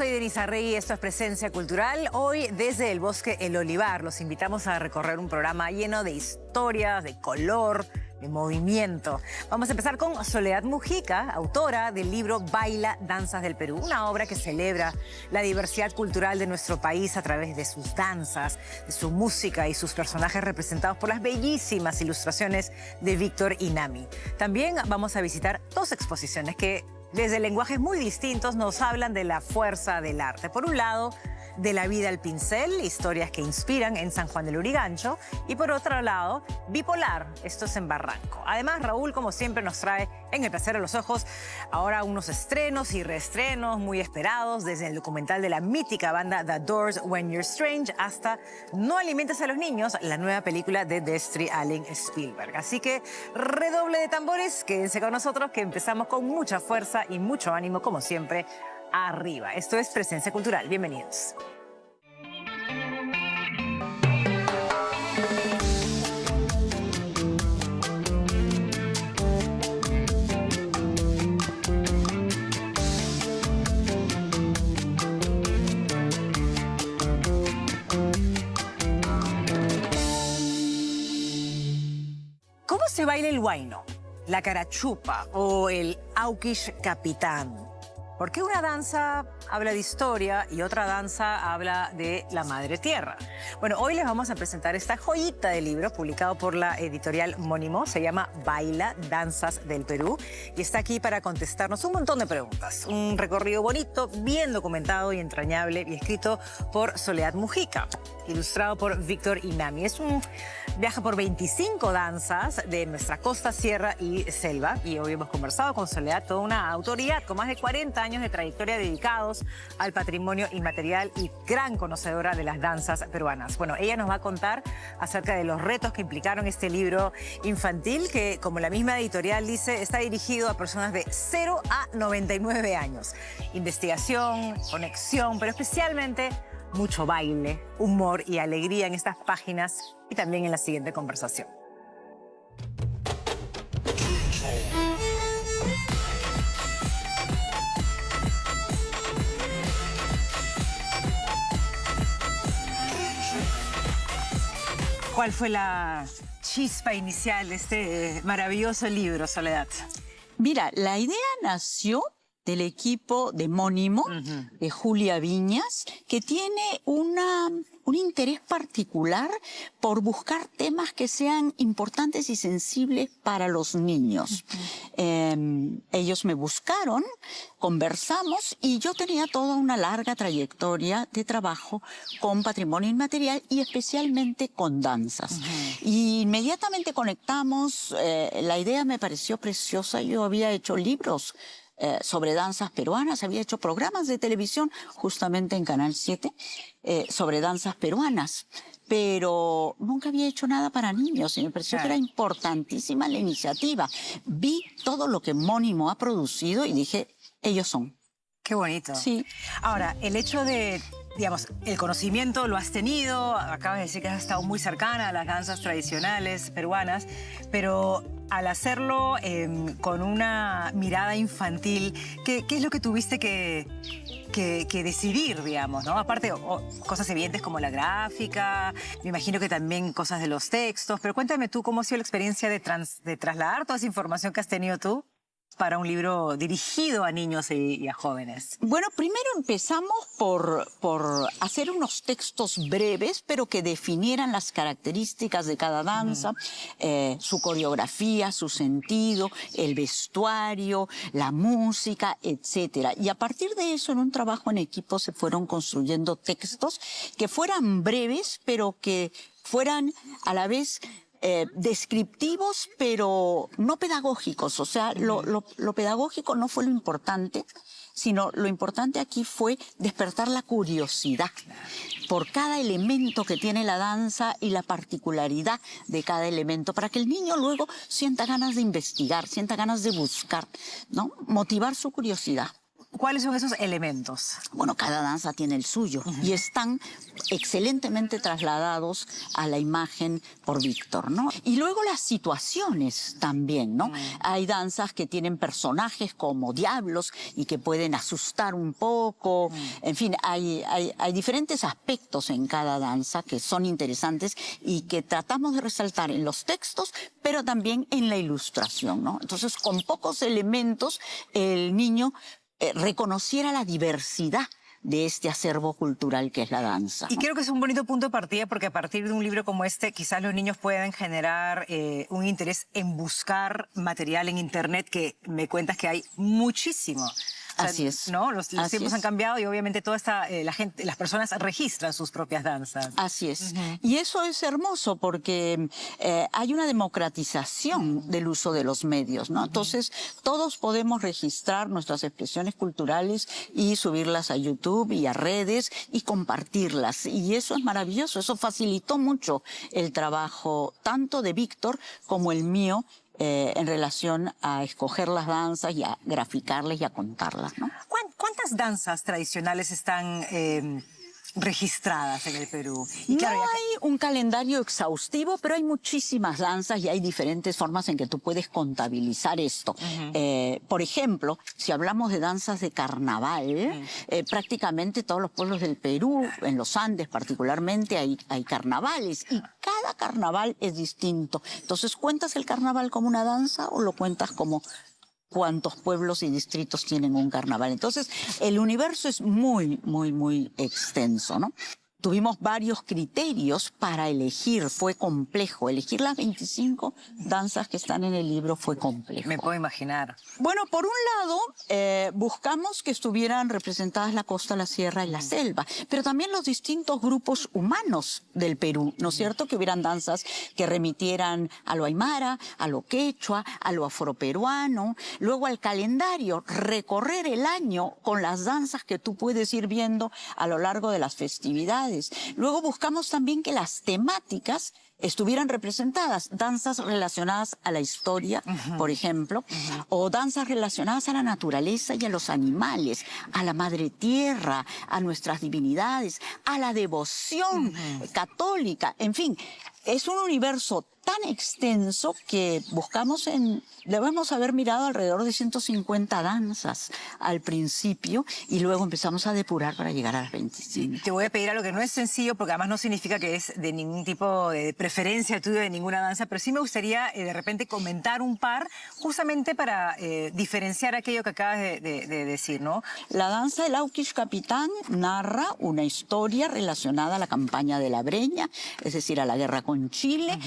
soy Denise Arregui, esto es Presencia Cultural. Hoy desde el Bosque El Olivar los invitamos a recorrer un programa lleno de historias, de color, de movimiento. Vamos a empezar con Soledad Mujica, autora del libro Baila Danzas del Perú, una obra que celebra la diversidad cultural de nuestro país a través de sus danzas, de su música y sus personajes representados por las bellísimas ilustraciones de Víctor Inami. También vamos a visitar dos exposiciones que desde lenguajes muy distintos nos hablan de la fuerza del arte. Por un lado, de la vida al pincel, historias que inspiran en San Juan del Lurigancho. Y por otro lado, Bipolar, esto es en Barranco. Además, Raúl, como siempre, nos trae en El Placer de los Ojos ahora unos estrenos y reestrenos muy esperados, desde el documental de la mítica banda The Doors, When You're Strange, hasta No alimentes a los niños, la nueva película de Destry Allen Spielberg. Así que redoble de tambores, quédense con nosotros que empezamos con mucha fuerza y mucho ánimo, como siempre, arriba. Esto es Presencia Cultural. Bienvenidos. ¿Cómo se baila el huayno, la carachupa o el auquish capitán? ¿Por qué una danza habla de historia y otra danza habla de la madre tierra? Bueno, hoy les vamos a presentar esta joyita de libro publicado por la editorial Mónimo. Se llama Baila Danzas del Perú y está aquí para contestarnos un montón de preguntas. Un recorrido bonito, bien documentado y entrañable y escrito por Soledad Mujica, ilustrado por Víctor Inami. Es un viaje por 25 danzas de nuestra costa, sierra y selva. Y hoy hemos conversado con Soledad, toda una autoridad con más de 40 años de trayectoria dedicados al patrimonio inmaterial y gran conocedora de las danzas peruanas. Bueno, ella nos va a contar acerca de los retos que implicaron este libro infantil que, como la misma editorial dice, está dirigido a personas de 0 a 99 años. Investigación, conexión, pero especialmente mucho baile, humor y alegría en estas páginas y también en la siguiente conversación. ¿Cuál fue la chispa inicial de este maravilloso libro, Soledad? Mira, la idea nació del equipo de Mónimo, de Julia Viñas, que tiene un interés particular por buscar temas que sean importantes y sensibles para los niños. Ellos me buscaron, conversamos y yo tenía toda una larga trayectoria de trabajo con patrimonio inmaterial y especialmente con danzas. Y inmediatamente conectamos, la idea me pareció preciosa, yo había hecho libros sobre danzas peruanas, había hecho programas de televisión justamente en Canal 7 sobre danzas peruanas, pero nunca había hecho nada para niños y me pareció que era importantísima la iniciativa. Vi todo lo que Mónimo ha producido y dije, ellos son. Qué bonito. Sí. Ahora, el hecho de, digamos, el conocimiento lo has tenido, acabas de decir que has estado muy cercana a las danzas tradicionales peruanas, pero al hacerlo con una mirada infantil, ¿qué es lo que tuviste que decidir, digamos, ¿no? Aparte, cosas evidentes como la gráfica, me imagino que también cosas de los textos, pero cuéntame tú cómo ha sido la experiencia de trasladar toda esa información que has tenido tú para un libro dirigido a niños y a jóvenes. Bueno, primero empezamos por hacer unos textos breves, pero que definieran las características de cada danza, su coreografía, su sentido, el vestuario, la música, etcétera. Y a partir de eso, en un trabajo en equipo, se fueron construyendo textos que fueran breves, pero que fueran a la vez descriptivos, pero no pedagógicos. O sea, lo pedagógico no fue lo importante, sino lo importante aquí fue despertar la curiosidad por cada elemento que tiene la danza y la particularidad de cada elemento, para que el niño luego sienta ganas de investigar, sienta ganas de buscar, ¿no? Motivar su curiosidad. ¿Cuáles son esos elementos? Bueno, cada danza tiene el suyo y están excelentemente trasladados a la imagen por Víctor, ¿no? Y luego las situaciones también, ¿no? Hay danzas que tienen personajes como diablos y que pueden asustar un poco. En fin, hay diferentes aspectos en cada danza que son interesantes y que tratamos de resaltar en los textos, pero también en la ilustración, ¿no? Entonces, con pocos elementos, el niño reconociera la diversidad de este acervo cultural que es la danza, ¿no? Y creo que es un bonito punto de partida porque a partir de un libro como este quizás los niños puedan generar un interés en buscar material en internet, que me cuentas que hay muchísimo. O sea, Así es. ¿no? Los tiempos han cambiado y obviamente toda esta, las personas registran sus propias danzas. Así es. Y eso es hermoso porque hay una democratización del uso de los medios, ¿no? Entonces, todos podemos registrar nuestras expresiones culturales y subirlas a YouTube y a redes y compartirlas. Y eso es maravilloso. Eso facilitó mucho el trabajo tanto de Víctor como el mío, en relación a escoger las danzas y a graficarlas y a contarlas, ¿no? ¿Cuántas danzas tradicionales están registradas en el Perú? Y claro, no hay un calendario exhaustivo, pero hay muchísimas danzas y hay diferentes formas en que tú puedes contabilizar esto. Por ejemplo, si hablamos de danzas de carnaval, prácticamente todos los pueblos del Perú, en los Andes particularmente, hay carnavales y cada carnaval es distinto. Entonces, ¿cuentas el carnaval como una danza o lo cuentas como cuántos pueblos y distritos tienen un carnaval? Entonces, el universo es muy, muy, muy extenso, ¿no? Tuvimos varios criterios para elegir, fue complejo. Elegir las 25 danzas que están en el libro fue complejo. Me puedo imaginar. Bueno, por un lado, buscamos que estuvieran representadas la costa, la sierra y la selva, pero también los distintos grupos humanos del Perú, ¿no es cierto? Que hubieran danzas que remitieran a lo aymara, a lo quechua, a lo afroperuano, luego al calendario, recorrer el año con las danzas que tú puedes ir viendo a lo largo de las festividades. Luego buscamos también que las temáticas estuvieran representadas, danzas relacionadas a la historia, por ejemplo, o danzas relacionadas a la naturaleza y a los animales, a la madre tierra, a nuestras divinidades, a la devoción católica, en fin, es un universo tan extenso que debemos haber mirado alrededor de 150 danzas al principio y luego empezamos a depurar para llegar a las 25. Te voy a pedir algo que no es sencillo porque además no significa que es de ningún tipo de preferencia tuya de ninguna danza, pero sí me gustaría de repente comentar un par justamente para diferenciar aquello que acabas de decir, ¿no? La danza del Auquish Capitán narra una historia relacionada a la campaña de la Breña, es decir, a la guerra con Chile.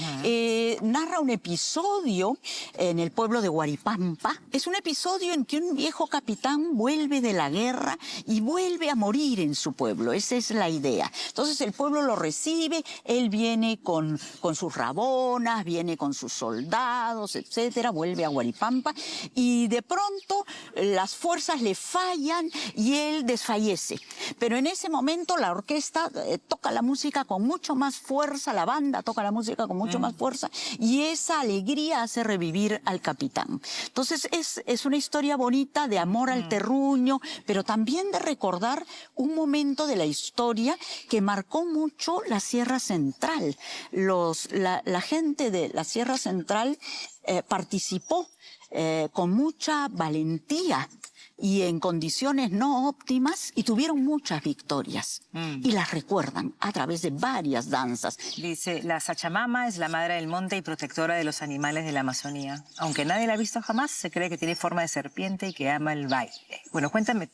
Narra un episodio en el pueblo de Huaripampa. Es un episodio en que un viejo capitán vuelve de la guerra y vuelve a morir en su pueblo. Esa es la idea. Entonces el pueblo lo recibe, él viene con sus rabonas, viene con sus soldados, etcétera, vuelve a Huaripampa y de pronto las fuerzas le fallan y él desfallece. Pero en ese momento la orquesta toca la música con mucho más fuerza, la banda toca la música con mucho más fuerza y esa alegría hace revivir al capitán. Entonces es una historia bonita de amor al terruño, pero también de recordar un momento de la historia que marcó mucho la Sierra Central. La gente de la Sierra Central participó con mucha valentía y en condiciones no óptimas y tuvieron muchas victorias y las recuerdan a través de varias danzas. Dice, la Sachamama es la madre del monte y protectora de los animales de la Amazonía. Aunque nadie la ha visto jamás, se cree que tiene forma de serpiente y que ama el baile. Bueno, cuéntame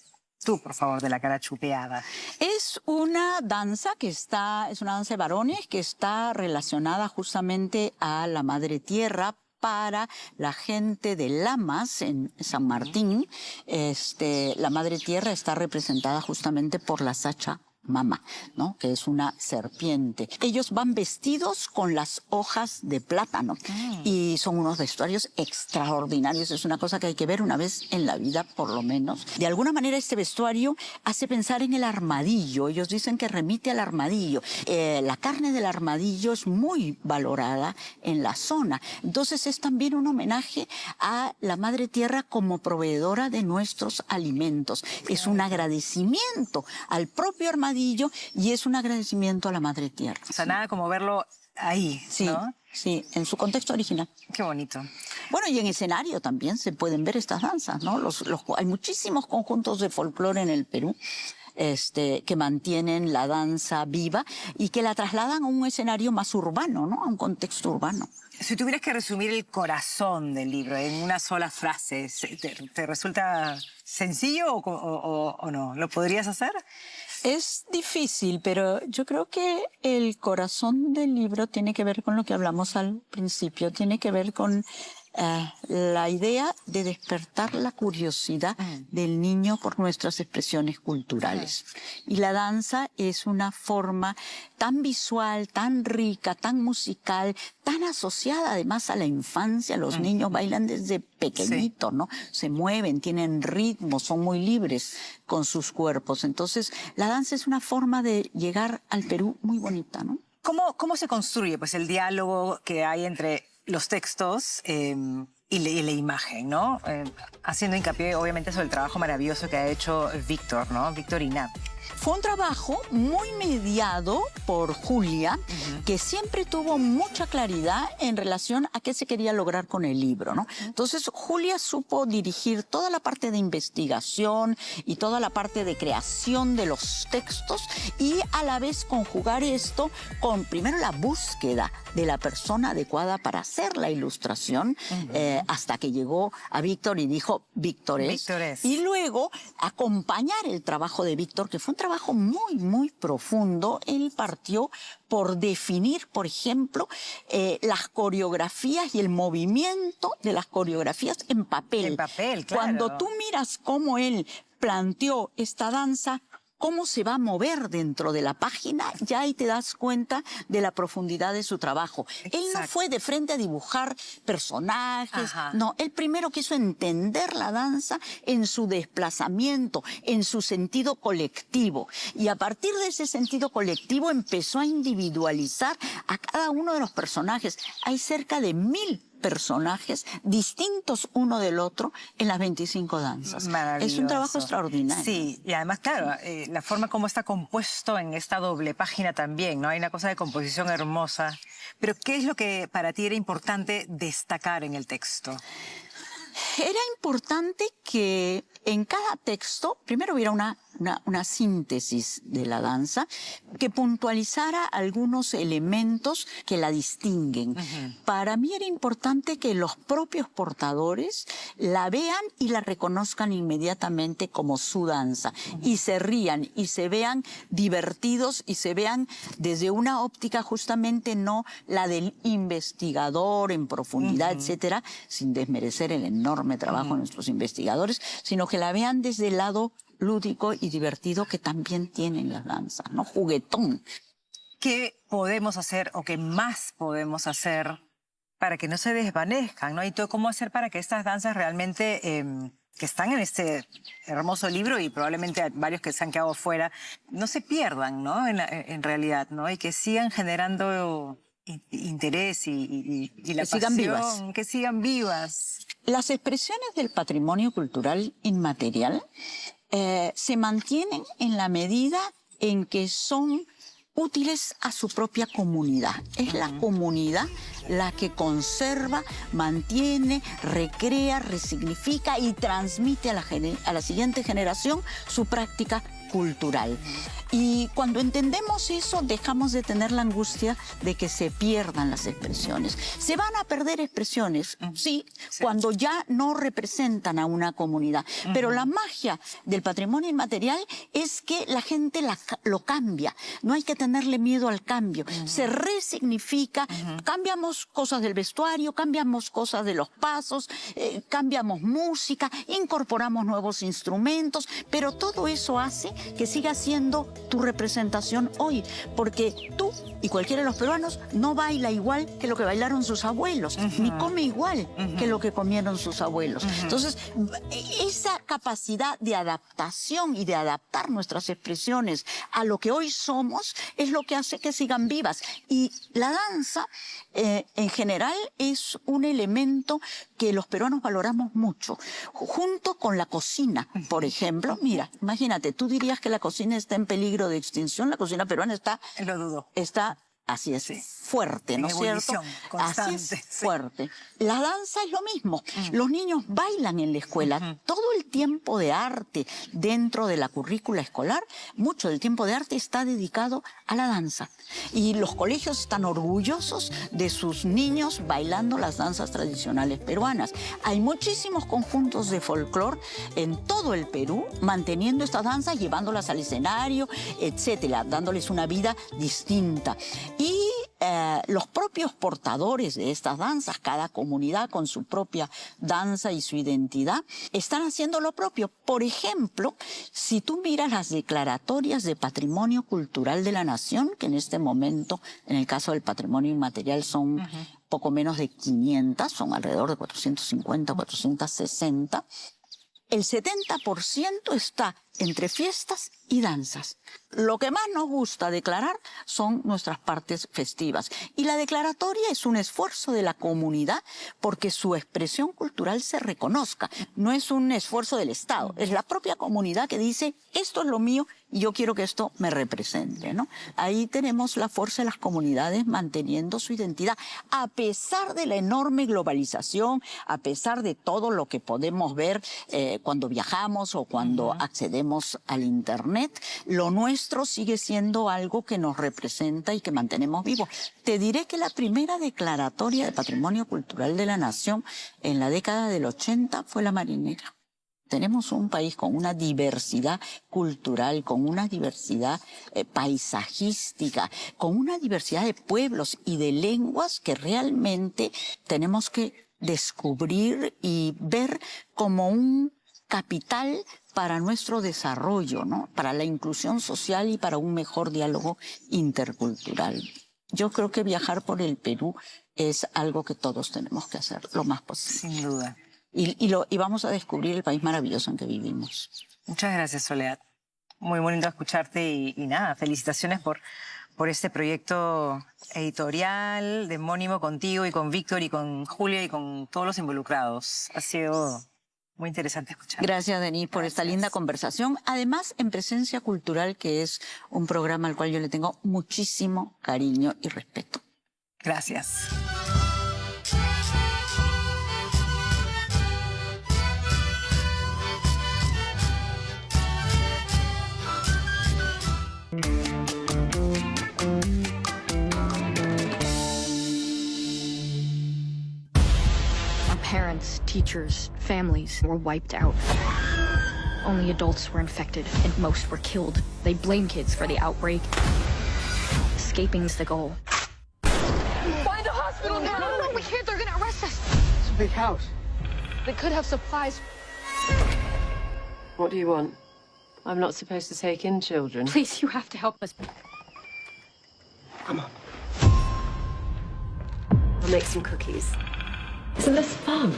tú, por favor, de la cara chupeada. Es una danza es una danza de varones que está relacionada justamente a la madre tierra. Para la gente de Lamas, en San Martín, la Madre Tierra está representada justamente por la Sacha Mama, ¿no? Que es una serpiente. Ellos van vestidos con las hojas de plátano y son unos vestuarios extraordinarios. Es una cosa que hay que ver una vez en la vida, por lo menos. De alguna manera este vestuario hace pensar en el armadillo. Ellos dicen que remite al armadillo. La carne del armadillo es muy valorada en la zona. Entonces es también un homenaje a la Madre Tierra como proveedora de nuestros alimentos. Es un agradecimiento al propio armadillo y es un agradecimiento a la Madre Tierra. O sea, nada como verlo ahí, sí, ¿no? Sí, en su contexto original. Qué bonito. Bueno, y en escenario también se pueden ver estas danzas, ¿no? Hay muchísimos conjuntos de folclore en el Perú que mantienen la danza viva y que la trasladan a un escenario más urbano, ¿no? A un contexto urbano. Si tuvieras que resumir el corazón del libro en una sola frase, ¿te resulta sencillo o no? ¿Lo podrías hacer? Es difícil, pero yo creo que el corazón del libro tiene que ver con lo que hablamos al principio, tiene que ver con la idea de despertar la curiosidad del niño por nuestras expresiones culturales. Y la danza es una forma tan visual, tan rica, tan musical, tan asociada además a la infancia. Los niños bailan desde pequeñitos, ¿no? Se mueven, tienen ritmo, son muy libres con sus cuerpos. Entonces, la danza es una forma de llegar al Perú muy bonita, ¿no? ¿Cómo se construye pues, el diálogo que hay entre los textos y la imagen, ¿no? Haciendo hincapié, obviamente, sobre el trabajo maravilloso que ha hecho Víctor, ¿no? Víctor Inat. Fue un trabajo muy mediado por Julia, que siempre tuvo mucha claridad en relación a qué se quería lograr con el libro, ¿no? Entonces, Julia supo dirigir toda la parte de investigación y toda la parte de creación de los textos y a la vez conjugar esto con, primero, la búsqueda de la persona adecuada para hacer la ilustración, hasta que llegó a Víctor y dijo, Víctor es. Y luego, acompañar el trabajo de Víctor, que fue un trabajo muy, muy profundo. Él partió por definir, por ejemplo, las coreografías y el movimiento de las coreografías en papel. En papel, claro. Cuando tú miras cómo él planteó esta danza, cómo se va a mover dentro de la página, ya ahí te das cuenta de la profundidad de su trabajo. Exacto. Él no fue de frente a dibujar personajes, no, él primero quiso entender la danza en su desplazamiento, en su sentido colectivo. Y a partir de ese sentido colectivo empezó a individualizar a cada uno de los personajes. Hay cerca de 1000 personajes distintos uno del otro en las 25 danzas. Es un trabajo extraordinario. Sí, y además, claro, la forma como está compuesto en esta doble página también, ¿no? Hay una cosa de composición hermosa. Pero, ¿qué es lo que para ti era importante destacar en el texto? Era importante que en cada texto, primero hubiera una síntesis de la danza que puntualizara algunos elementos que la distinguen. Para mí era importante que los propios portadores la vean y la reconozcan inmediatamente como su danza y se rían y se vean divertidos y se vean desde una óptica justamente no la del investigador en profundidad, etcétera, sin desmerecer el enorme trabajo de nuestros investigadores, sino que la vean desde el lado lúdico y divertido que también tienen las danzas, ¿no? Juguetón. ¿Qué podemos hacer o qué más podemos hacer para que no se desvanezcan, ¿no? Y todo, ¿cómo hacer para que estas danzas realmente, que están en este hermoso libro y probablemente varios que se han quedado fuera, no se pierdan, ¿no? En realidad, ¿no? Y que sigan generando interés y la pasión, sigan vivas. Que sigan vivas. Las expresiones del patrimonio cultural inmaterial se mantienen en la medida en que son útiles a su propia comunidad. Es la comunidad la que conserva, mantiene, recrea, resignifica y transmite a la siguiente generación su práctica cultural. Y cuando entendemos eso, dejamos de tener la angustia de que se pierdan las expresiones. Se van a perder expresiones, sí, cuando ya no representan a una comunidad. Pero la magia del patrimonio inmaterial es que la gente lo cambia. No hay que tenerle miedo al cambio. Se resignifica, cambiamos cosas del vestuario, cambiamos cosas de los pasos, cambiamos música, incorporamos nuevos instrumentos, pero todo eso hace que siga siendo tu representación hoy, porque tú y cualquiera de los peruanos no baila igual que lo que bailaron sus abuelos, ni come igual que lo que comieron sus abuelos. Entonces, esa capacidad de adaptación y de adaptar nuestras expresiones a lo que hoy somos es lo que hace que sigan vivas. Y la danza, en general, es un elemento que los peruanos valoramos mucho, junto con la cocina, por ejemplo. Mira, imagínate, tú dirías que la cocina está en peligro de extinción, la cocina peruana está... Lo dudo. Está, así es, fuerte, ¿no es cierto? Constante, así es, fuerte. La danza es lo mismo. Los niños bailan en la escuela. Todo el tiempo de arte dentro de la currícula escolar, mucho del tiempo de arte está dedicado a la danza. Y los colegios están orgullosos de sus niños bailando las danzas tradicionales peruanas. Hay muchísimos conjuntos de folclore en todo el Perú manteniendo estas danzas, llevándolas al escenario, etcétera, dándoles una vida distinta. Y los propios portadores de estas danzas, cada comunidad con su propia danza y su identidad, están haciendo lo propio. Por ejemplo, si tú miras las declaratorias de Patrimonio Cultural de la Nación, que en este momento, en el caso del patrimonio inmaterial, son poco menos de 500, son alrededor de 450, 460, el 70% está entre fiestas y danzas. Lo que más nos gusta declarar son nuestras partes festivas. Y la declaratoria es un esfuerzo de la comunidad porque su expresión cultural se reconozca. No es un esfuerzo del Estado, es la propia comunidad que dice, esto es lo mío y yo quiero que esto me represente, ¿no? Ahí tenemos la fuerza de las comunidades manteniendo su identidad, a pesar de la enorme globalización, a pesar de todo lo que podemos ver cuando viajamos o cuando accedemos al Internet, lo nuestro sigue siendo algo que nos representa y que mantenemos vivo. Te diré que la primera declaratoria de Patrimonio Cultural de la Nación en la década del 80 fue la marinera. Tenemos un país con una diversidad cultural, con una diversidad paisajística, con una diversidad de pueblos y de lenguas que realmente tenemos que descubrir y ver como un capital para nuestro desarrollo, ¿no? Para la inclusión social y para un mejor diálogo intercultural. Yo creo que viajar por el Perú es algo que todos tenemos que hacer lo más posible. Sin duda. Y vamos a descubrir el país maravilloso en que vivimos. Muchas gracias, Soledad. Muy bonito escucharte y nada, felicitaciones por este proyecto editorial de Mónimo contigo y con Víctor y con Julia y con todos los involucrados. Ha sido muy interesante escuchar. Gracias, Denise, por esta linda conversación. Además, en Presencia Cultural, que es un programa al cual yo le tengo muchísimo cariño y respeto. Gracias. Parents, teachers, families were wiped out. Only adults were infected, and most were killed. They blame kids for the outbreak. Escaping's the goal. Find a hospital now! No, we can't. They're gonna arrest us. It's a big house. They could have supplies. What do you want? I'm not supposed to take in children. Please, you have to help us. Come on. I'll make some cookies. Isn't this fun?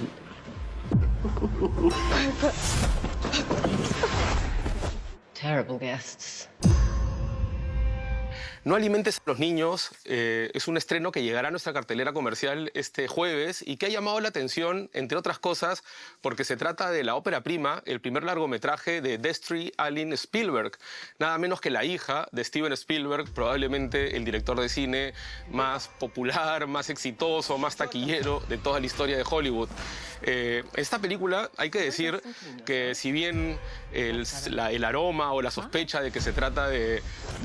Terrible guests. No alimentes a los niños es un estreno que llegará a nuestra cartelera comercial este jueves y que ha llamado la atención, entre otras cosas, porque se trata de la ópera prima, el primer largometraje de Destry Allyn Spielberg, nada menos que la hija de Steven Spielberg, probablemente el director de cine más popular, más exitoso, más taquillero de toda la historia de Hollywood. Esta película, hay que decir que si bien el aroma o la sospecha de que se trata de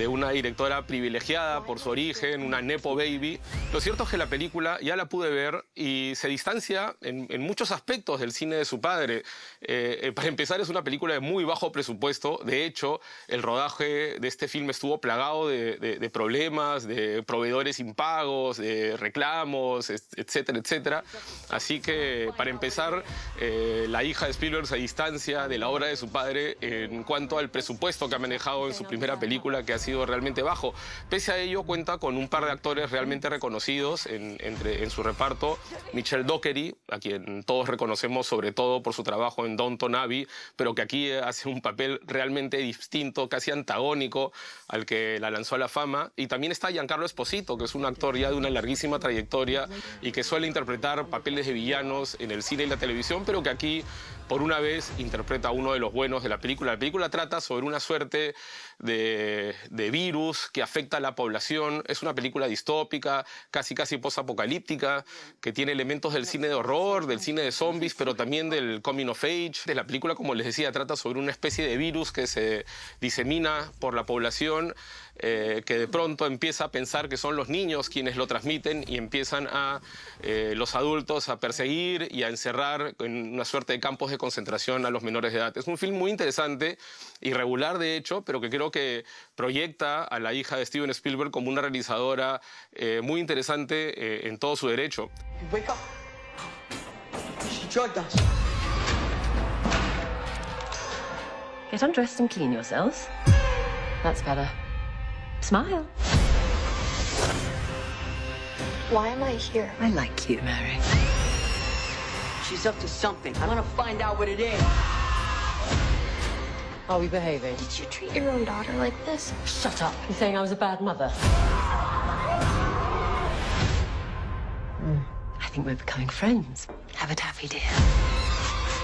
una directora privilegiada privilegiada por su origen, una nepo baby. Lo cierto es que la película ya la pude ver y se distancia en muchos aspectos del cine de su padre. Para empezar, es una película de muy bajo presupuesto. De hecho, el rodaje de este filme estuvo plagado de problemas, de proveedores impagos, de reclamos, etcétera, etcétera. Así que, para empezar, la hija de Spielberg se distancia de la obra de su padre en cuanto al presupuesto que ha manejado en su primera película, que ha sido realmente bajo. Pese a ello, cuenta con un par de actores realmente reconocidos en su reparto. Michelle Dockery, a quien todos reconocemos sobre todo por su trabajo en Downton Abbey, pero que aquí hace un papel realmente distinto, casi antagónico al que la lanzó a la fama. Y también está Giancarlo Esposito, que es un actor ya de una larguísima trayectoria y que suele interpretar papeles de villanos en el cine y la televisión, pero que aquí, por una vez, interpreta a uno de los buenos de la película. La película trata sobre una suerte de virus que afecta a la población. Es una película distópica, casi post-apocalíptica, que tiene elementos del cine de horror, del cine de zombies, pero también del coming of age. La película, como les decía, trata sobre una especie de virus que se disemina por la población, que de pronto empieza a pensar que son los niños quienes lo transmiten y empiezan a los adultos a perseguir y a encerrar en una suerte de campos de concentración a los menores de edad. Es un film muy interesante, irregular de hecho, pero que creo que proyecta a la hija de Steven Spielberg como una realizadora muy interesante en todo su derecho. Wake up. She drugged us. Get undressed and clean yourselves. That's better. Smile. Why am I here? I like you, Mary. She's up to something. I want to find out what it is. Are we behaving? Did you treat your own daughter like this? Shut up. You're saying I was a bad mother? I think we're becoming friends. Have a taffy, dear.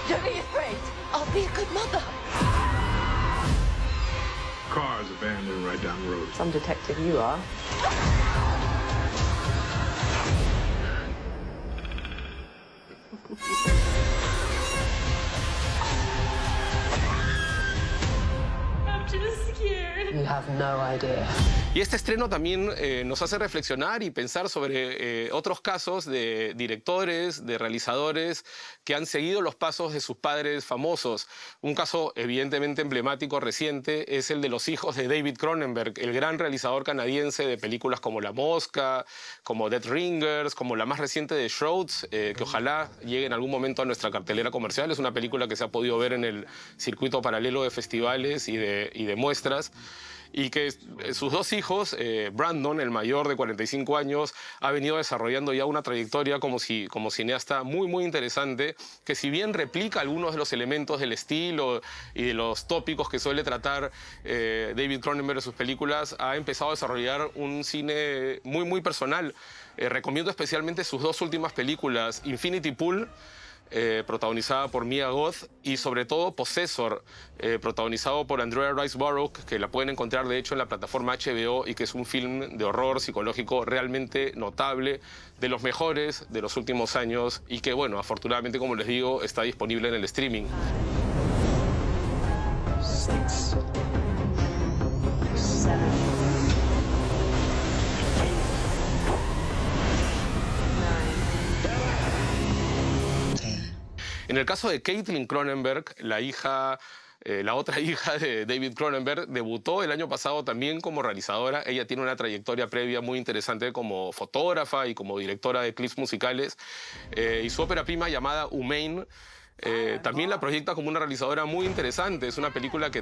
Don't be afraid. I'll be a good mother. Car's abandoned right down the road. Some detective you are. I'm just scared. You have no idea. Y este estreno también nos hace reflexionar y pensar sobre otros casos de directores, de realizadores que han seguido los pasos de sus padres famosos. Un caso evidentemente emblemático reciente es el de los hijos de David Cronenberg, el gran realizador canadiense de películas como La Mosca, como Dead Ringers, como la más reciente de Shrouds, que ojalá llegue en algún momento a nuestra cartelera comercial. Es una película que se ha podido ver en el circuito paralelo de festivales y de muestras. Y que sus dos hijos, Brandon, el mayor de 45 años, ha venido desarrollando ya una trayectoria como cineasta muy interesante, que si bien replica algunos de los elementos del estilo y de los tópicos que suele tratar David Cronenberg en sus películas, ha empezado a desarrollar un cine muy personal. Recomiendo especialmente sus dos últimas películas, Infinity Pool, protagonizada por Mia Goth, y sobre todo Possessor, protagonizado por Andrea Riseborough, que la pueden encontrar de hecho en la plataforma HBO y que es un film de horror psicológico realmente notable, de los mejores de los últimos años y que, bueno, afortunadamente, como les digo, está disponible en el streaming. 6, 7. En el caso de Caitlin Cronenberg, la otra hija de David Cronenberg, debutó el año pasado también como realizadora. Ella tiene una trayectoria previa muy interesante como fotógrafa y como directora de clips musicales. Y su ópera prima, llamada Humaine, también la proyecta como una realizadora muy interesante. Es una película que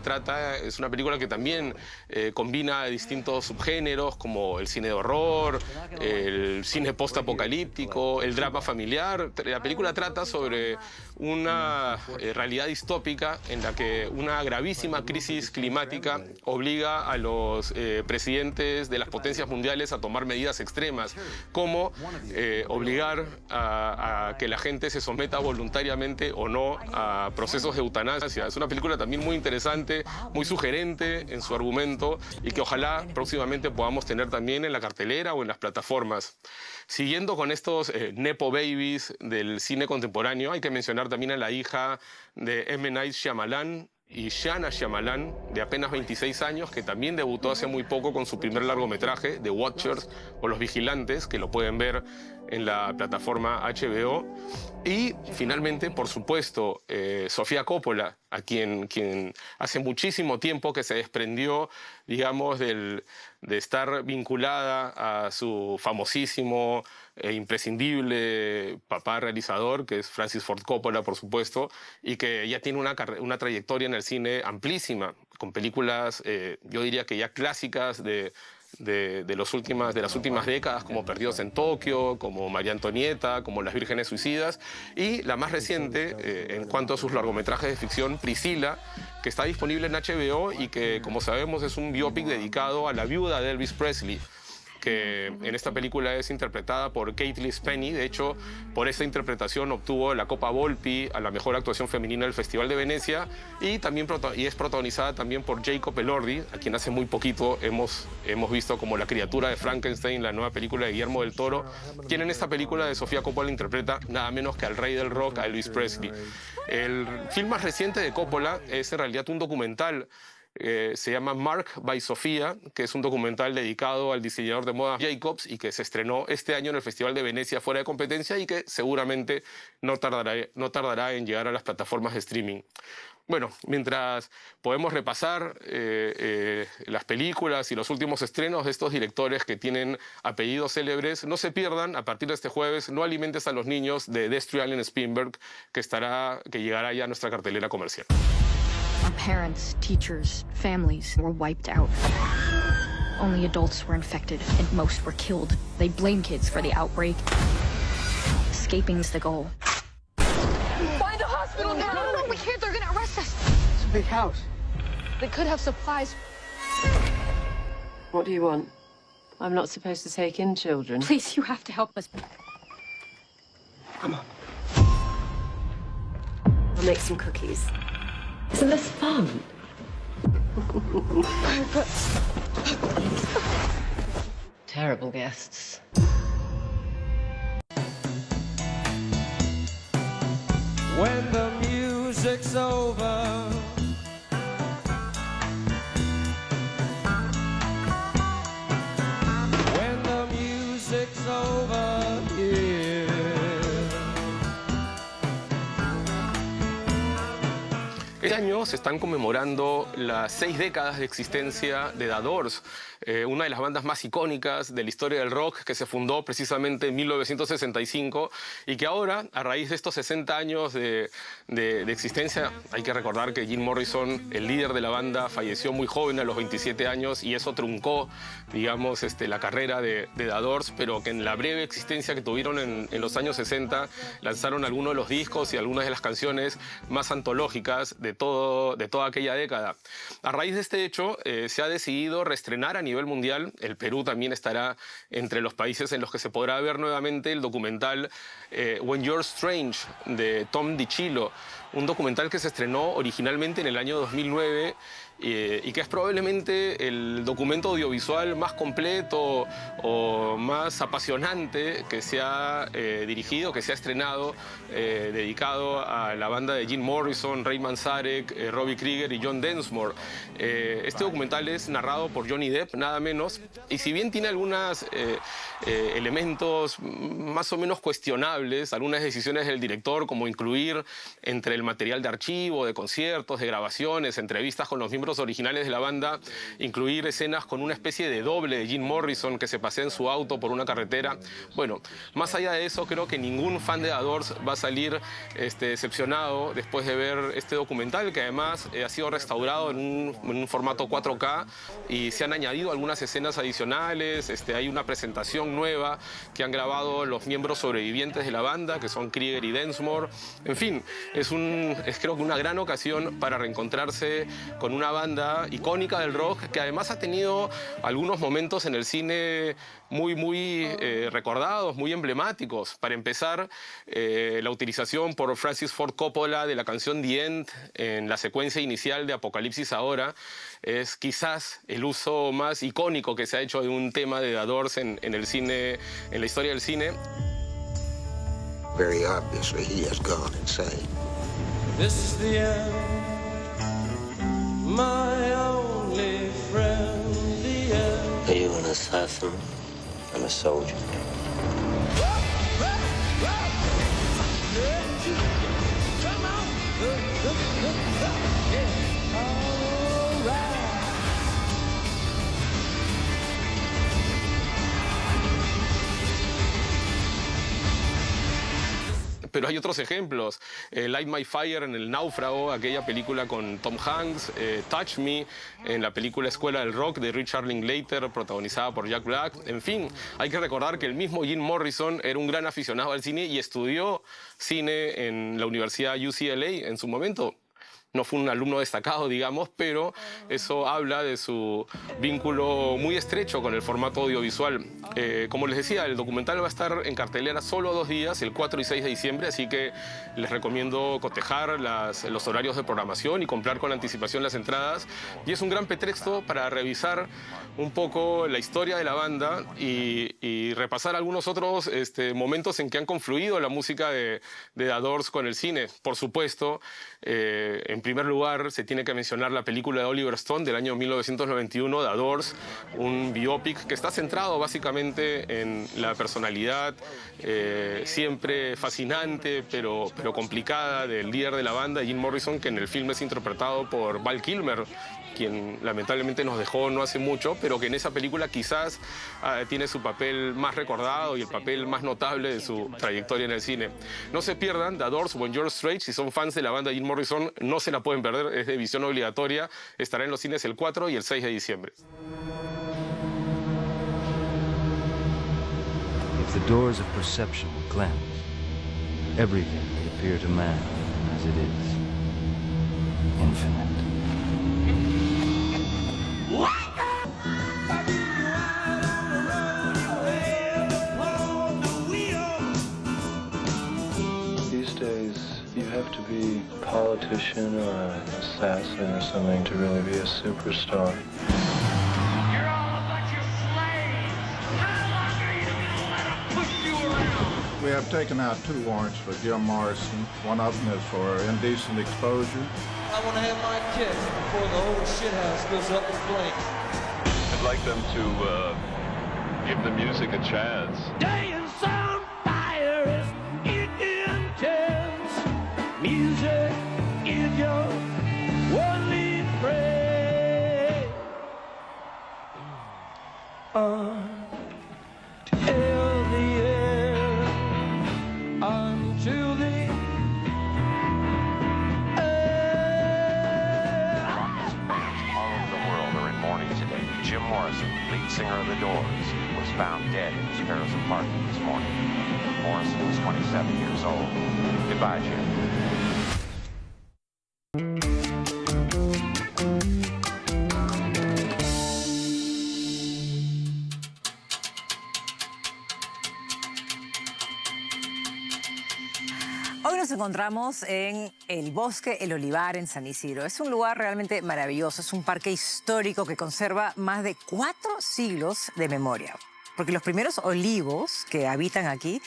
también combina distintos subgéneros como el cine de horror, el cine post-apocalíptico, el drama familiar. La película trata sobre una realidad distópica en la que una gravísima crisis climática obliga a los presidentes de las potencias mundiales a tomar medidas extremas, como obligar a que la gente se someta voluntariamente o no a procesos de eutanasia. Es una película también muy interesante, muy sugerente en su argumento y que ojalá próximamente podamos tener también en la cartelera o en las plataformas. Siguiendo con estos nepo babies del cine contemporáneo, hay que mencionar también a la hija de M. Night Shyamalan, y Shyamalan Shyamalan, de apenas 26 años, que también debutó hace muy poco con su primer largometraje, The Watchers, o Los Vigilantes, que lo pueden ver en la plataforma HBO. Y finalmente, por supuesto, Sofía Coppola, a quien hace muchísimo tiempo que se desprendió, digamos, de estar vinculada a su famosísimo e imprescindible papá realizador, que es Francis Ford Coppola, por supuesto, y que ya tiene una trayectoria en el cine amplísima, con películas, yo diría que ya clásicas de las últimas décadas, como Perdidos en Tokio, como María Antonieta, como Las Vírgenes Suicidas, y la más reciente, en cuanto a sus largometrajes de ficción, Priscilla, que está disponible en HBO y que, como sabemos, es un biopic dedicado a la viuda de Elvis Presley, que en esta película es interpretada por Kate Lispeni. De hecho, por esta interpretación obtuvo la Copa Volpi a la mejor actuación femenina del Festival de Venecia, y es protagonizada también por Jacob Elordi, a quien hace muy poquito hemos visto como la criatura de Frankenstein, la nueva película de Guillermo del Toro, quien en esta película de Sofía Coppola interpreta nada menos que al rey del rock, a Elvis Presley. El film más reciente de Coppola es en realidad un documental. Se llama Mark by Sofía, que es un documental dedicado al diseñador de moda Jacobs y que se estrenó este año en el Festival de Venecia fuera de competencia y que seguramente no tardará en llegar a las plataformas de streaming. Bueno, mientras podemos repasar las películas y los últimos estrenos de estos directores que tienen apellidos célebres, no se pierdan, a partir de este jueves, No alimentes a los niños, de Destry Allen Spielberg, que llegará ya a nuestra cartelera comercial. Our parents, teachers, families were wiped out. Only adults were infected, and most were killed. They blame kids for the outbreak. Escaping's the goal. Find a hospital now! No, we can't. They're gonna arrest us. It's a big house. They could have supplies. What do you want? I'm not supposed to take in children. Please, you have to help us. Come on. I'll make some cookies. Isn't this fun? Terrible guests. When the music's over, when the music's over, yeah. Este año se están conmemorando las 6 décadas de existencia de The Doors, una de las bandas más icónicas de la historia del rock, que se fundó precisamente en 1965 y que ahora, a raíz de estos 60 años de existencia, hay que recordar que Jim Morrison, el líder de la banda, falleció muy joven, a los 27 años, y eso truncó, digamos, la carrera de The Doors, pero que en la breve existencia que tuvieron en los años 60 lanzaron algunos de los discos y algunas de las canciones más antológicas de toda aquella década. A raíz de este hecho, se ha decidido reestrenar a nivel mundial. El Perú también estará entre los países en los que se podrá ver nuevamente el documental When You're Strange, de Tom DiCillo, un documental que se estrenó originalmente en el año 2009 y que es probablemente el documento audiovisual más completo o más apasionante que se ha dirigido, que se ha estrenado, dedicado a la banda de Jim Morrison, Ray Manzarek, Robbie Krieger y John Densmore. Este documental es narrado por Johnny Depp, nada menos, y si bien tiene algunos elementos más o menos cuestionables, algunas decisiones del director, como incluir entre el material de archivo, de conciertos, de grabaciones, entrevistas con los miembros originales de la banda, incluir escenas con una especie de doble de Jim Morrison que se pasea en su auto por una carretera. Bueno, más allá de eso, creo que ningún fan de The Doors va a salir decepcionado después de ver este documental, que además ha sido restaurado en un formato 4K y se han añadido algunas escenas adicionales. Hay una presentación nueva que han grabado los miembros sobrevivientes de la banda, que son Krieger y Densmore. En fin, es creo que una gran ocasión para reencontrarse con una banda icónica del rock, que además ha tenido algunos momentos en el cine muy recordados, muy emblemáticos. Para empezar, la utilización por Francis Ford Coppola de la canción The End en la secuencia inicial de Apocalipsis Ahora es quizás el uso más icónico que se ha hecho de un tema de The Doors en el cine, en la historia del cine. Very obviously he has gone insane. This is the end. my only friend, the end. Are you an assassin? I'm a soldier. Pero hay otros ejemplos. Light My Fire en El Náufrago, aquella película con Tom Hanks. Touch Me en la película Escuela del Rock de Richard Linklater, protagonizada por Jack Black. En fin, hay que recordar que el mismo Jim Morrison era un gran aficionado al cine y estudió cine en la Universidad UCLA en su momento. No fue un alumno destacado, digamos, pero eso habla de su vínculo muy estrecho con el formato audiovisual. Como les decía, el documental va a estar en cartelera solo 2 días, el 4 y 6 de diciembre, así que les recomiendo cotejar los horarios de programación y comprar con anticipación las entradas. Y es un gran pretexto para revisar un poco la historia de la banda y repasar algunos otros momentos en que han confluido la música de The Doors con el cine. Por supuesto, en primer lugar, se tiene que mencionar la película de Oliver Stone del año 1991, The Doors, un biopic que está centrado básicamente en la personalidad siempre fascinante pero complicada del líder de la banda, Jim Morrison, que en el film es interpretado por Val Kilmer, quien lamentablemente nos dejó no hace mucho, pero que en esa película quizás tiene su papel más recordado y el papel más notable de su trayectoria en el cine. No se pierdan The Doors, When You're Straight. Si son fans de la banda Jim Morrison, no se la pueden perder, es de visión obligatoria. Estará en los cines el 4 y el 6 de diciembre. If the doors of perception were cleansed, everything would appear to man as it is, infinite. These days, you have to be a politician or an assassin or something to really be a superstar. You're all a bunch of slaves! How long are you gonna let them push you around? We have taken out 2 warrants for Jim Morrison. One of them is for indecent exposure. I want to have my kiss before the whole shithouse goes up in flames. I'd like them to give the music a chance. Day and sound fire is intense. Music is your only friend. Till the end, until the Jim Morrison, lead singer of The Doors, was found dead in his Paris apartment this morning. Morrison was 27 years old. Goodbye, Jim. Hoy nos encontramos en el Bosque El Olivar en San Isidro. Es un lugar realmente maravilloso, es un parque histórico que conserva más de 4 siglos de memoria. Porque los primeros olivos que habitan aquí,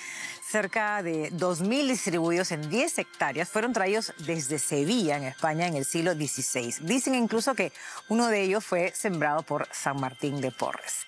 cerca de 2.000 distribuidos en 10 hectáreas, fueron traídos desde Sevilla, en España, en el siglo XVI. Dicen incluso que uno de ellos fue sembrado por San Martín de Porres.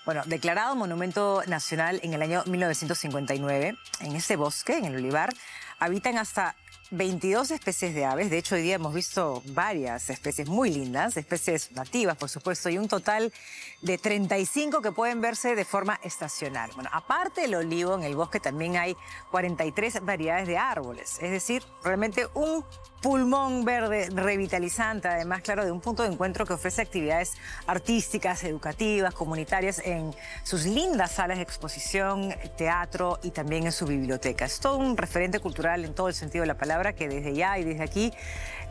Bueno, declarado Monumento Nacional en el año 1959, en este bosque, en el olivar, habitan hasta 22 especies de aves. De hecho, hoy día hemos visto varias especies muy lindas, especies nativas, por supuesto, y un total de 35 que pueden verse de forma estacional. Bueno, aparte del olivo, en el bosque también hay 43 variedades de árboles. Es decir, realmente un pulmón verde revitalizante, además, claro, de un punto de encuentro que ofrece actividades artísticas, educativas, comunitarias en sus lindas salas de exposición, teatro y también en su biblioteca. Es todo un referente cultural en todo el sentido de la palabra que desde ya y desde aquí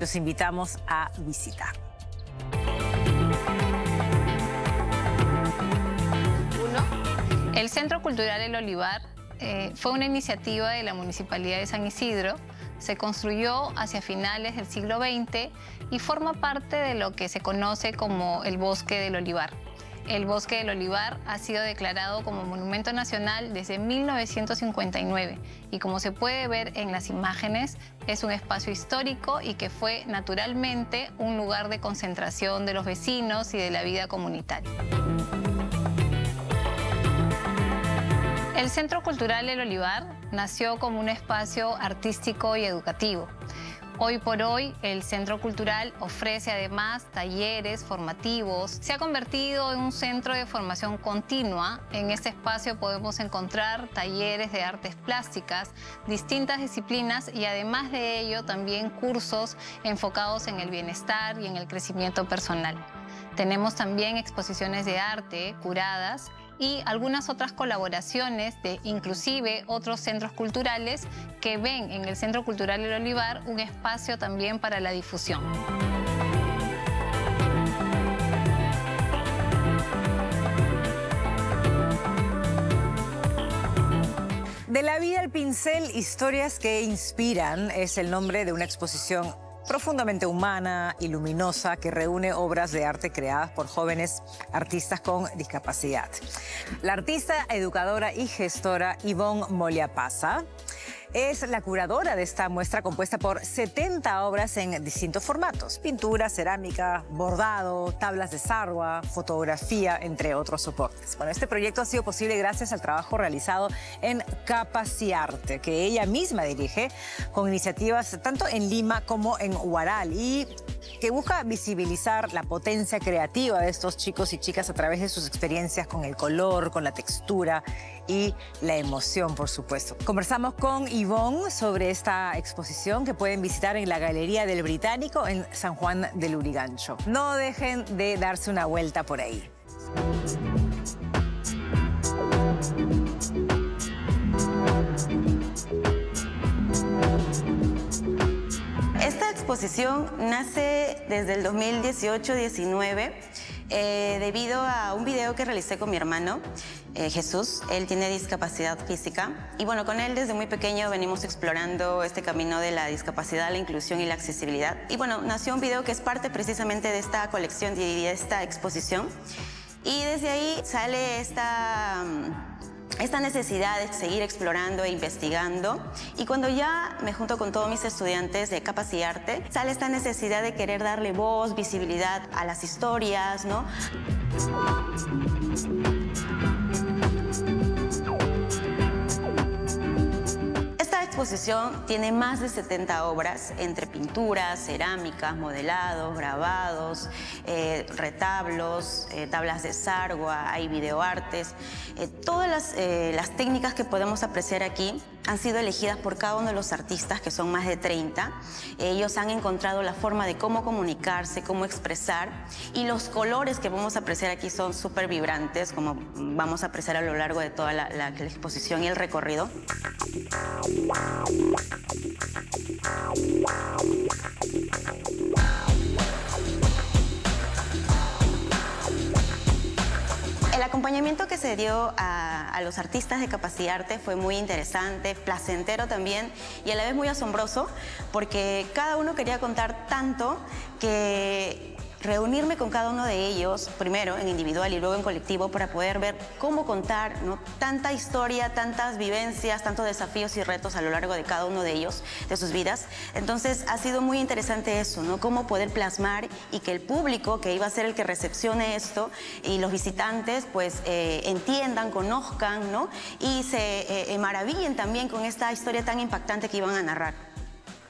los invitamos a visitar. El Centro Cultural El Olivar fue una iniciativa de la Municipalidad de San Isidro. Se construyó hacia finales del siglo XX y forma parte de lo que se conoce como el Bosque del Olivar. el Bosque del Olivar ha sido declarado como Monumento Nacional desde 1959 y como se puede ver en las imágenes, es un espacio histórico y que fue naturalmente un lugar de concentración de los vecinos y de la vida comunitaria. El Centro Cultural El Olivar nació como un espacio artístico y educativo. Hoy por hoy, el Centro Cultural ofrece además talleres formativos. Se ha convertido en un centro de formación continua. En este espacio podemos encontrar talleres de artes plásticas, distintas disciplinas y además de ello también cursos enfocados en el bienestar y en el crecimiento personal. Tenemos también exposiciones de arte curadas y algunas otras colaboraciones de inclusive otros centros culturales que ven en el Centro Cultural El Olivar un espacio también para la difusión. De la vida al pincel, historias que inspiran es el nombre de una exposición profundamente humana y luminosa que reúne obras de arte creadas por jóvenes artistas con discapacidad. La artista, educadora y gestora Yvonne Moliapasa es la curadora de esta muestra compuesta por 70 obras en distintos formatos: pintura, cerámica, bordado, tablas de sarwa, fotografía, entre otros soportes. Bueno, este proyecto ha sido posible gracias al trabajo realizado en Capaciarte, que ella misma dirige, con iniciativas tanto en Lima como en Huaral y que busca visibilizar la potencia creativa de estos chicos y chicas a través de sus experiencias con el color, con la textura y la emoción, por supuesto. Conversamos con Yvonne sobre esta exposición que pueden visitar en la Galería del Británico en San Juan del Lurigancho. No dejen de darse una vuelta por ahí. Esta exposición nace desde el 2018-19 debido a un video que realicé con mi hermano, Jesús. Él tiene discapacidad física y bueno, con él desde muy pequeño venimos explorando este camino de la discapacidad, la inclusión y la accesibilidad. Y bueno, nació un video que es parte precisamente de esta colección y de esta exposición. Y desde ahí sale esta necesidad de seguir explorando e investigando. Y cuando ya me junto con todos mis estudiantes de Capaciarte, sale esta necesidad de querer darle voz, visibilidad a las historias, ¿no? Esta exposición tiene más de 70 obras, entre pinturas, cerámicas, modelados, grabados, retablos, tablas de sarwa, hay videoartes. Todas las técnicas que podemos apreciar aquí han sido elegidas por cada uno de los artistas, que son más de 30. Ellos han encontrado la forma de cómo comunicarse, cómo expresar, y los colores que vamos a apreciar aquí son súper vibrantes, como vamos a apreciar a lo largo de toda la exposición y el recorrido. El acompañamiento que se dio a los artistas de Capaciarte fue muy interesante, placentero también y a la vez muy asombroso, porque cada uno quería contar tanto que reunirme con cada uno de ellos, primero en individual y luego en colectivo, para poder ver cómo contar, ¿no?, tanta historia, tantas vivencias, tantos desafíos y retos a lo largo de cada uno de ellos, de sus vidas. Entonces ha sido muy interesante eso, ¿no?, cómo poder plasmar y que el público, que iba a ser el que recepcione esto, y los visitantes pues entiendan, conozcan, ¿no?, y se maravillen también con esta historia tan impactante que iban a narrar.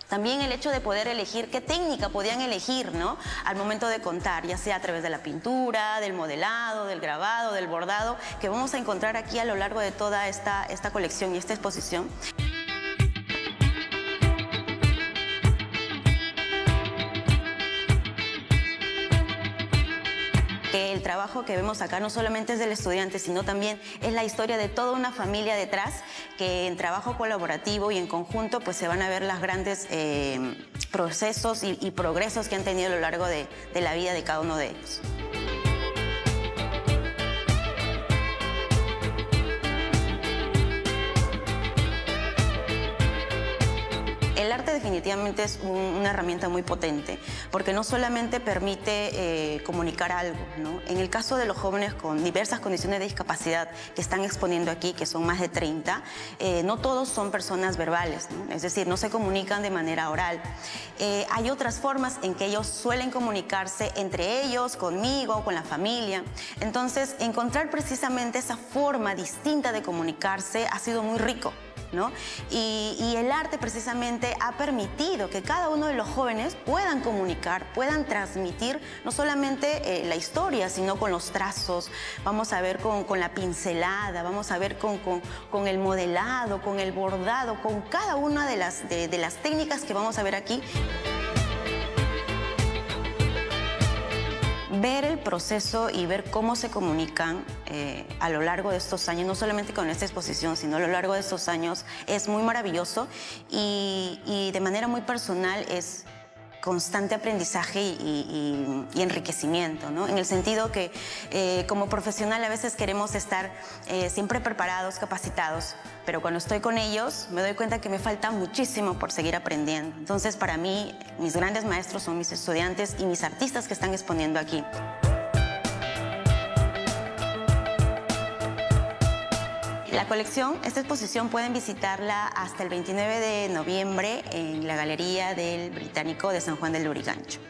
También el hecho de poder elegir qué técnica podían elegir, ¿no?, al momento de contar, ya sea a través de la pintura, del modelado, del grabado, del bordado, que vamos a encontrar aquí a lo largo de toda esta colección y esta exposición. El trabajo que vemos acá no solamente es del estudiante, sino también es la historia de toda una familia detrás, que en trabajo colaborativo y en conjunto pues se van a ver los grandes procesos y progresos que han tenido a lo largo de la vida de cada uno de ellos. El arte definitivamente definitivamente es una herramienta muy potente, porque no solamente permite comunicar algo, ¿no? En el caso de los jóvenes con diversas condiciones de discapacidad que están exponiendo aquí, que son más de 30, no todos son personas verbales, ¿no? Es decir, no se comunican de manera oral. Hay otras formas en que ellos suelen comunicarse entre ellos, conmigo, con la familia. Entonces, encontrar precisamente esa forma distinta de comunicarse ha sido muy rico, ¿no? Y el arte precisamente ha permitido que cada uno de los jóvenes puedan comunicar, puedan transmitir no solamente la historia, sino con los trazos, vamos a ver con la pincelada, vamos a ver con el modelado, con el bordado, con cada una de las técnicas que vamos a ver aquí. Ver el proceso y ver cómo se comunican a lo largo de estos años, no solamente con esta exposición, sino a lo largo de estos años, es muy maravilloso y de manera muy personal es constante aprendizaje y enriquecimiento, ¿no? En el sentido que como profesional a veces queremos estar siempre preparados, capacitados, pero cuando estoy con ellos me doy cuenta que me falta muchísimo por seguir aprendiendo. Entonces, para mí, mis grandes maestros son mis estudiantes y mis artistas que están exponiendo aquí. La colección, esta exposición pueden visitarla hasta el 29 de noviembre en la Galería del Británico de San Juan del Lurigancho.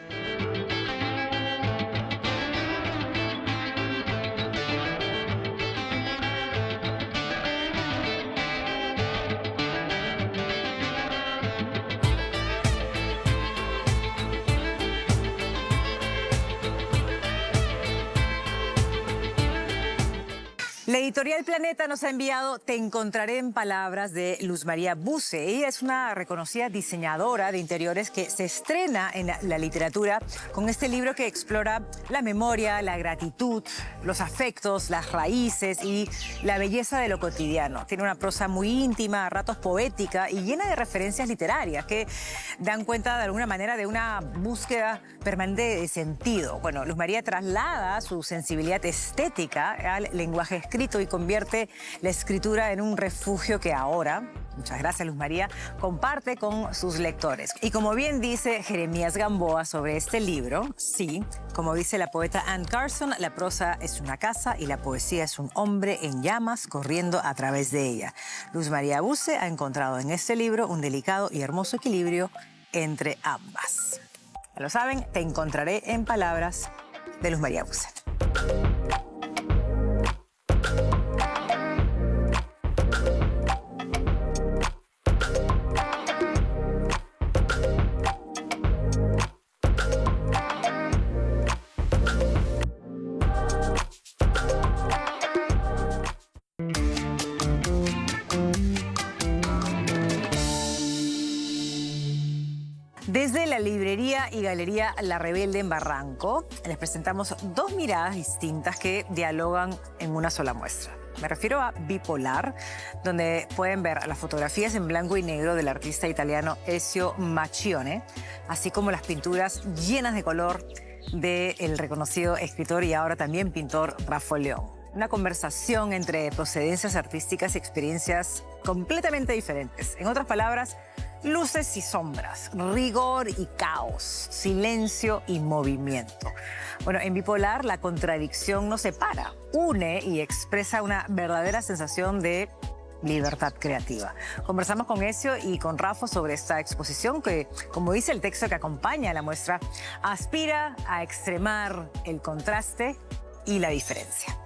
La editorial Planeta nos ha enviado Te encontraré en palabras de Luz María Buse. Ella es una reconocida diseñadora de interiores que se estrena en la literatura con este libro que explora la memoria, la gratitud, los afectos, las raíces y la belleza de lo cotidiano. Tiene una prosa muy íntima, a ratos poética y llena de referencias literarias que dan cuenta de alguna manera de una búsqueda permanente de sentido. Bueno, Luz María traslada su sensibilidad estética al lenguaje escrito y convierte la escritura en un refugio que ahora, muchas gracias Luz María, comparte con sus lectores. Y como bien dice Jeremías Gamboa sobre este libro, sí, como dice la poeta Anne Carson, la prosa es una casa y la poesía es un hombre en llamas corriendo a través de ella. Luz María Buse ha encontrado en este libro un delicado y hermoso equilibrio entre ambas. Ya lo saben, Te encontraré en palabras de Luz María Buse. Desde la librería y galería La Rebelde en Barranco, les presentamos dos miradas distintas que dialogan en una sola muestra. Me refiero a Bipolar, donde pueden ver las fotografías en blanco y negro del artista italiano Ezio Macchione, así como las pinturas llenas de color del reconocido escritor y ahora también pintor Rafael León. Una conversación entre procedencias artísticas y experiencias completamente diferentes. En otras palabras, luces y sombras, rigor y caos, silencio y movimiento. Bueno, en Bipolar la contradicción no separa, une y expresa una verdadera sensación de libertad creativa. Conversamos con Ezio y con Rafa sobre esta exposición que, como dice el texto que acompaña a la muestra, aspira a extremar el contraste y la diferencia.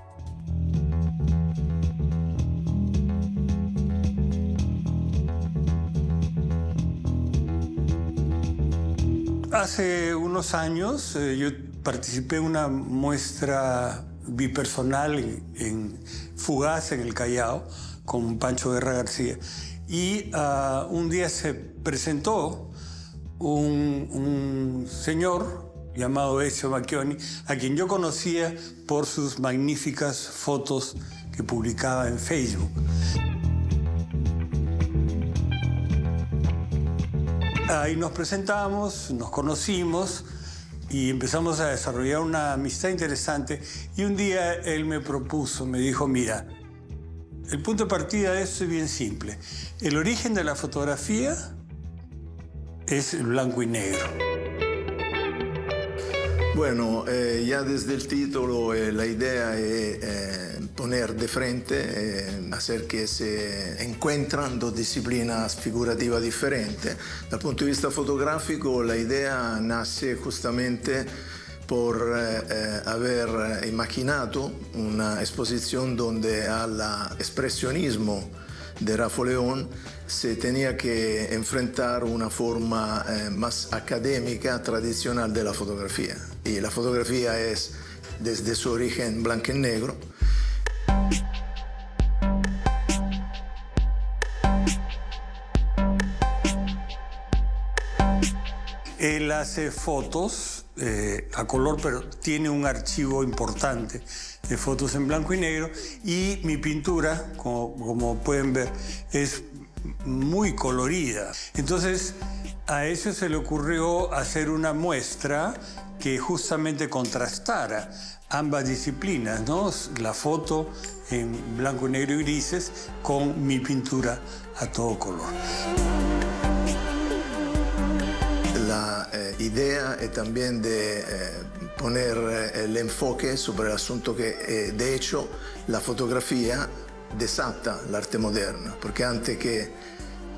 Hace unos años yo participé en una muestra bipersonal en Fugaz, en el Callao, con Pancho Guerra García. Y un día se presentó un señor llamado Ezio Macchione, a quien yo conocía por sus magníficas fotos que publicaba en Facebook. Ahí nos presentamos, nos conocimos y empezamos a desarrollar una amistad interesante. Y un día él me propuso, me dijo, mira, el punto de partida de esto es bien simple. El origen de la fotografía es blanco y negro. Bueno, ya desde el título la idea es poner de frente, hacer que se encuentran dos disciplinas figurativas diferentes. Dal punto de vista fotográfico, la idea nace justamente por haber imaginado una exposición donde al expresionismo de Rafael León se tenía que enfrentar una forma más académica, tradicional de la fotografía. Y la fotografía es, desde su origen, blanco y negro. Él hace fotos a color, pero tiene un archivo importante de fotos en blanco y negro. Y mi pintura, como pueden ver, es muy colorida. Entonces, a eso se le ocurrió hacer una muestra que justamente contrastara ambas disciplinas, ¿no? La foto en blanco y negro y grises con mi pintura a todo color. La idea es también de poner el enfoque sobre el asunto que, de hecho, la fotografía desata el arte moderno, porque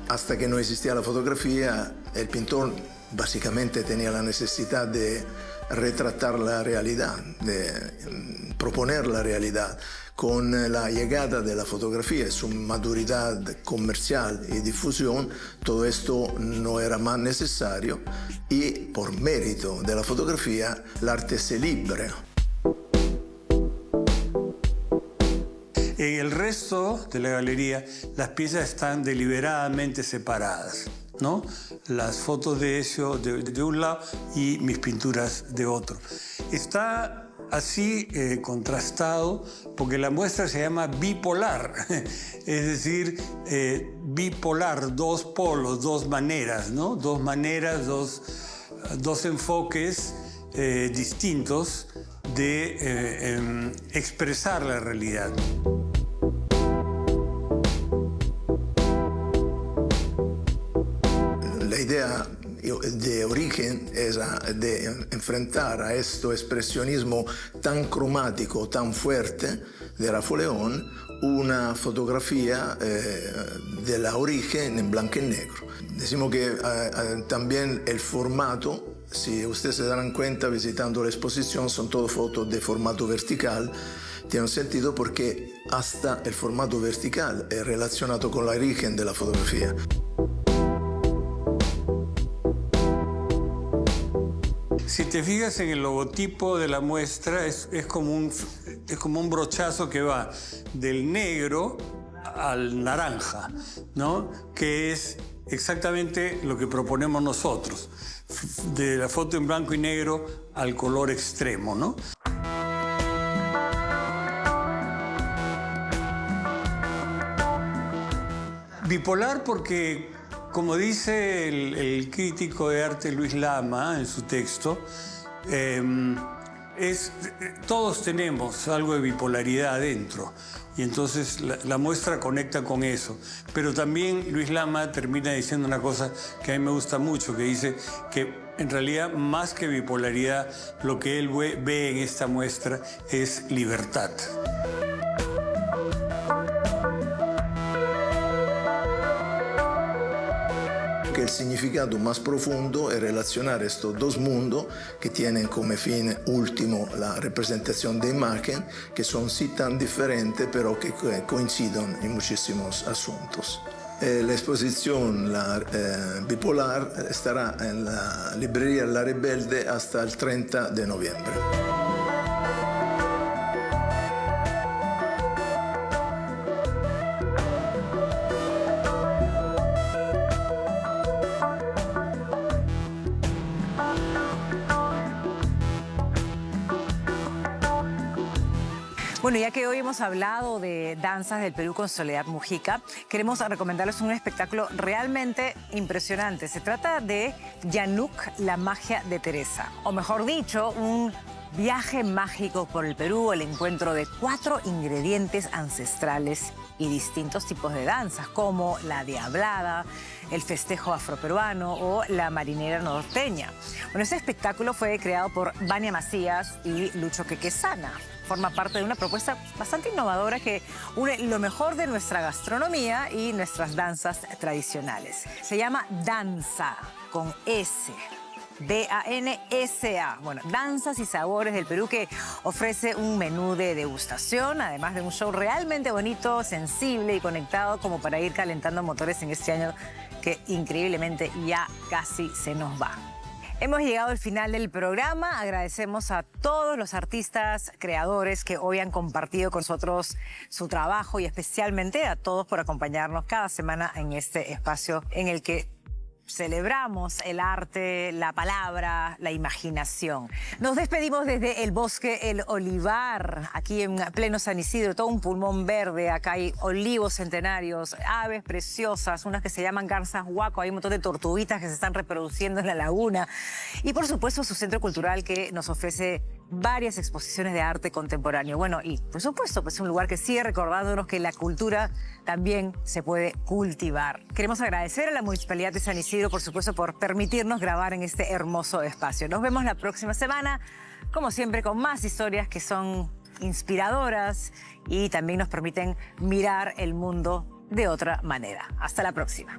hasta que no existía la fotografía, el pintor básicamente tenía la necesidad de retratar la realidad, de proponer la realidad. Con la llegada de la fotografía y su maduridad comercial y difusión, todo esto no era más necesario y por mérito de la fotografía el arte se libera. En el resto de la galería, las piezas están deliberadamente separadas, ¿no? Las fotos de Ezio de un lado y mis pinturas de otro. Está así contrastado porque la muestra se llama bipolar, es decir, bipolar, dos polos, dos maneras, ¿no? Dos maneras, dos enfoques distintos de expresar la realidad. La idea de origen es de enfrentar a este expresionismo tan cromático, tan fuerte de Rafael León, una fotografía de la origen en blanco y negro. Decimos que también el formato, si ustedes se darán cuenta visitando la exposición, son todas fotos de formato vertical. Tiene un sentido porque hasta el formato vertical es relacionado con la origen de la fotografía. Si te fijas en el logotipo de la muestra, es como un brochazo que va del negro al naranja, ¿no? Que es exactamente lo que proponemos nosotros, de la foto en blanco y negro al color extremo, ¿no? Bipolar porque, como dice el crítico de arte Luis Lama en su texto, todos tenemos algo de bipolaridad adentro y entonces la muestra conecta con eso. Pero también Luis Lama termina diciendo una cosa que a mí me gusta mucho, que dice que en realidad más que bipolaridad lo que él ve en esta muestra es libertad. Que el significado más profundo es relacionar estos dos mundos que tienen como fin último la representación de imagen, que son sí tan diferentes, pero que coinciden en muchísimos asuntos. La exposición bipolar estará en la librería La Rebelde hasta el 30 de noviembre. Bueno, ya que hoy hemos hablado de danzas del Perú con Soledad Mujica, queremos recomendarles un espectáculo realmente impresionante. Se trata de Yanuk, la magia de Teresa, o mejor dicho, un Viaje mágico por el Perú, el encuentro de 4 ingredientes ancestrales y distintos tipos de danzas, como la diablada, el festejo afroperuano o la marinera norteña. Bueno, este espectáculo fue creado por Vania Macías y Lucho Quequesana. Forma parte de una propuesta bastante innovadora que une lo mejor de nuestra gastronomía y nuestras danzas tradicionales. Se llama Danza, con S. D-A-N-S-A. Bueno, Danzas y Sabores del Perú, que ofrece un menú de degustación, además de un show realmente bonito, sensible y conectado, como para ir calentando motores en este año que increíblemente ya casi se nos va. Hemos llegado al final del programa. Agradecemos a todos los artistas, creadores que hoy han compartido con nosotros su trabajo y especialmente a todos por acompañarnos cada semana en este espacio en el que celebramos el arte, la palabra, la imaginación. Nos despedimos desde el Bosque El Olivar, aquí en pleno San Isidro, todo un pulmón verde. Acá hay olivos centenarios, aves preciosas, unas que se llaman garzas huaco, hay un montón de tortuguitas que se están reproduciendo en la laguna. Y por supuesto su centro cultural que nos ofrece varias exposiciones de arte contemporáneo. Bueno, y por supuesto, pues un lugar que sigue recordándonos que la cultura también se puede cultivar. Queremos agradecer a la Municipalidad de San Isidro, por supuesto, por permitirnos grabar en este hermoso espacio. Nos vemos la próxima semana, como siempre, con más historias que son inspiradoras y también nos permiten mirar el mundo de otra manera. Hasta la próxima.